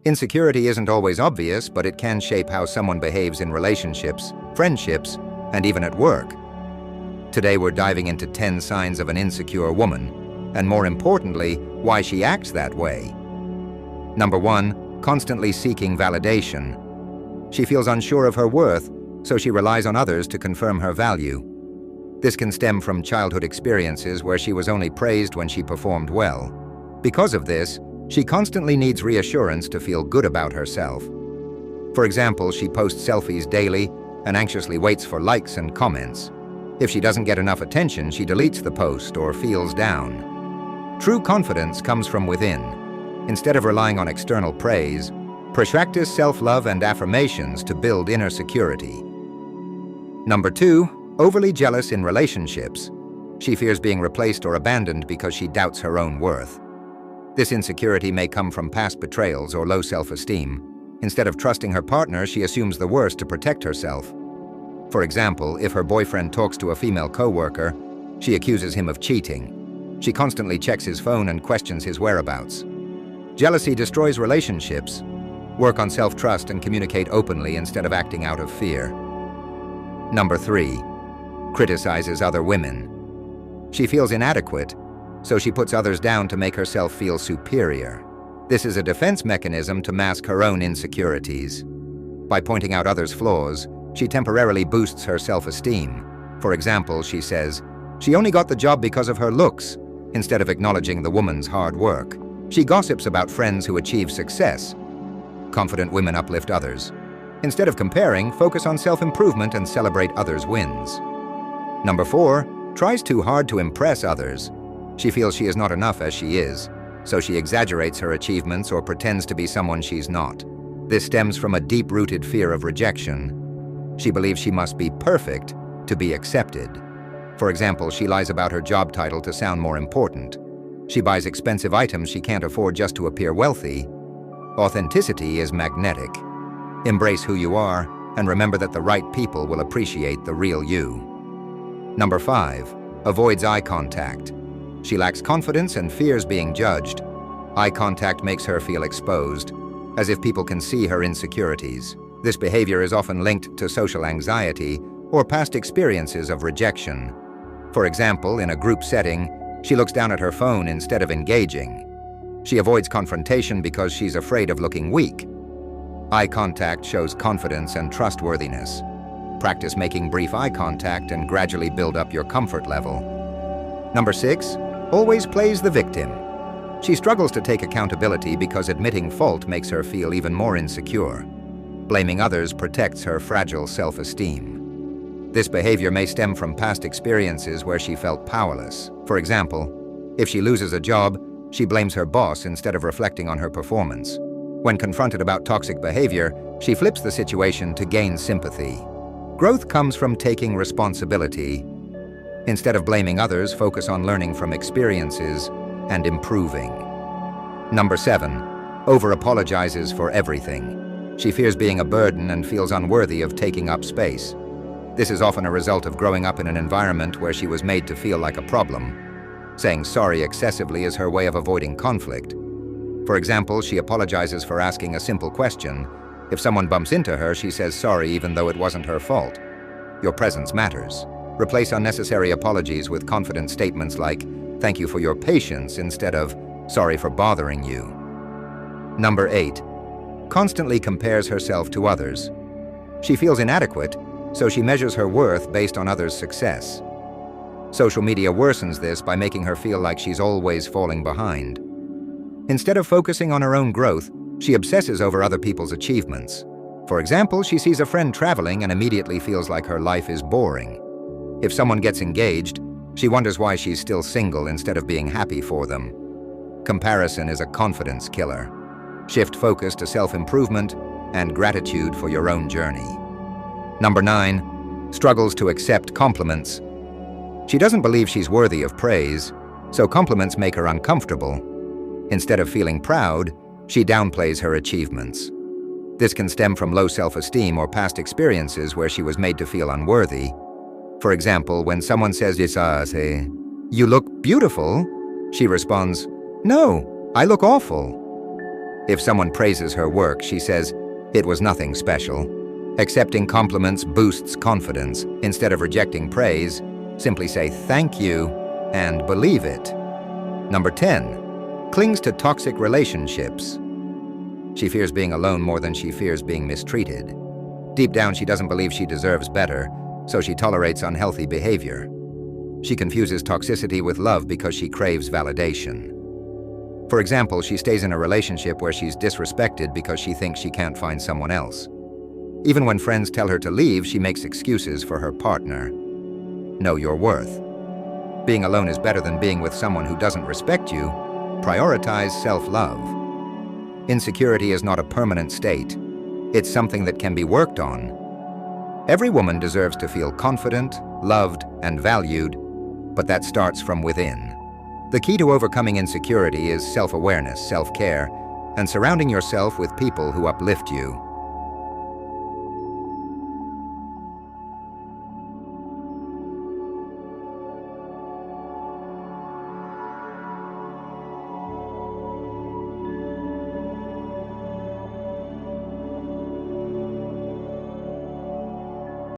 Insecurity isn't always obvious, but it can shape how someone behaves in relationships, friendships, and even at work. Today we're diving into 10 signs of an insecure woman, and more importantly, why she acts that way. Number 1, constantly seeking validation. She feels unsure of her worth, so she relies on others to confirm her value. This can stem from childhood experiences where she was only praised when she performed well. Because of this, she constantly needs reassurance to feel good about herself. For example, she posts selfies daily and anxiously waits for likes and comments. If she doesn't get enough attention, she deletes the post or feels down. True confidence comes from within. Instead of relying on external praise, practice self-love and affirmations to build inner security. Number 2, overly jealous in relationships. She fears being replaced or abandoned because she doubts her own worth. This insecurity may come from past betrayals or low self-esteem. Instead of trusting her partner, she assumes the worst to protect herself. For example, if her boyfriend talks to a female coworker, she accuses him of cheating. She constantly checks his phone and questions his whereabouts. Jealousy destroys relationships. Work on self-trust and communicate openly instead of acting out of fear. Number 3, criticizes other women. She feels inadequate, so she puts others down to make herself feel superior. This is a defense mechanism to mask her own insecurities. By pointing out others' flaws, she temporarily boosts her self-esteem. For example, she says, "She only got the job because of her looks," instead of acknowledging the woman's hard work. She gossips about friends who achieve success. Confident women uplift others. Instead of comparing, focus on self-improvement and celebrate others' wins. Number 4, tries too hard to impress others. She feels she is not enough as she is, so she exaggerates her achievements or pretends to be someone she's not. This stems from a deep-rooted fear of rejection. She believes she must be perfect to be accepted. For example, she lies about her job title to sound more important. She buys expensive items she can't afford just to appear wealthy. Authenticity is magnetic. Embrace who you are and remember that the right people will appreciate the real you. Number 5, avoids eye contact. She lacks confidence and fears being judged. Eye contact makes her feel exposed, as if people can see her insecurities. This behavior is often linked to social anxiety or past experiences of rejection. For example, in a group setting, she looks down at her phone instead of engaging. She avoids confrontation because she's afraid of looking weak. Eye contact shows confidence and trustworthiness. Practice making brief eye contact and gradually build up your comfort level. Number 6, always plays the victim. She struggles to take accountability because admitting fault makes her feel even more insecure. Blaming others protects her fragile self-esteem. This behavior may stem from past experiences where she felt powerless. For example, if she loses a job, she blames her boss instead of reflecting on her performance. When confronted about toxic behavior, she flips the situation to gain sympathy. Growth comes from taking responsibility. Instead of blaming others, focus on learning from experiences and improving. Number 7, over-apologizes for everything. She fears being a burden and feels unworthy of taking up space. This is often a result of growing up in an environment where she was made to feel like a problem. Saying sorry excessively is her way of avoiding conflict. For example, she apologizes for asking a simple question. If someone bumps into her, she says sorry even though it wasn't her fault. Your presence matters. Replace unnecessary apologies with confident statements like, "Thank you for your patience," instead of, "Sorry for bothering you." Number 8, constantly compares herself to others. She feels inadequate, so she measures her worth based on others' success. Social media worsens this by making her feel like she's always falling behind. Instead of focusing on her own growth, she obsesses over other people's achievements. For example, she sees a friend traveling and immediately feels like her life is boring. If someone gets engaged, she wonders why she's still single instead of being happy for them. Comparison is a confidence killer. Shift focus to self-improvement and gratitude for your own journey. Number 9, struggles to accept compliments. She doesn't believe she's worthy of praise, so compliments make her uncomfortable. Instead of feeling proud, she downplays her achievements. This can stem from low self-esteem or past experiences where she was made to feel unworthy. For example, when someone says, "You look beautiful," she responds, "No, I look awful." If someone praises her work, she says, "It was nothing special." Accepting compliments boosts confidence. Instead of rejecting praise, simply say thank you and believe it. Number 10. Clings to toxic relationships. She fears being alone more than she fears being mistreated. Deep down, she doesn't believe she deserves better, so she tolerates unhealthy behavior. She confuses toxicity with love because she craves validation. For example, she stays in a relationship where she's disrespected because she thinks she can't find someone else. Even when friends tell her to leave, she makes excuses for her partner. Know your worth. Being alone is better than being with someone who doesn't respect you. Prioritize self-love. Insecurity is not a permanent state. It's something that can be worked on. Every woman deserves to feel confident, loved, and valued, but that starts from within. The key to overcoming insecurity is self-awareness, self-care, and surrounding yourself with people who uplift you.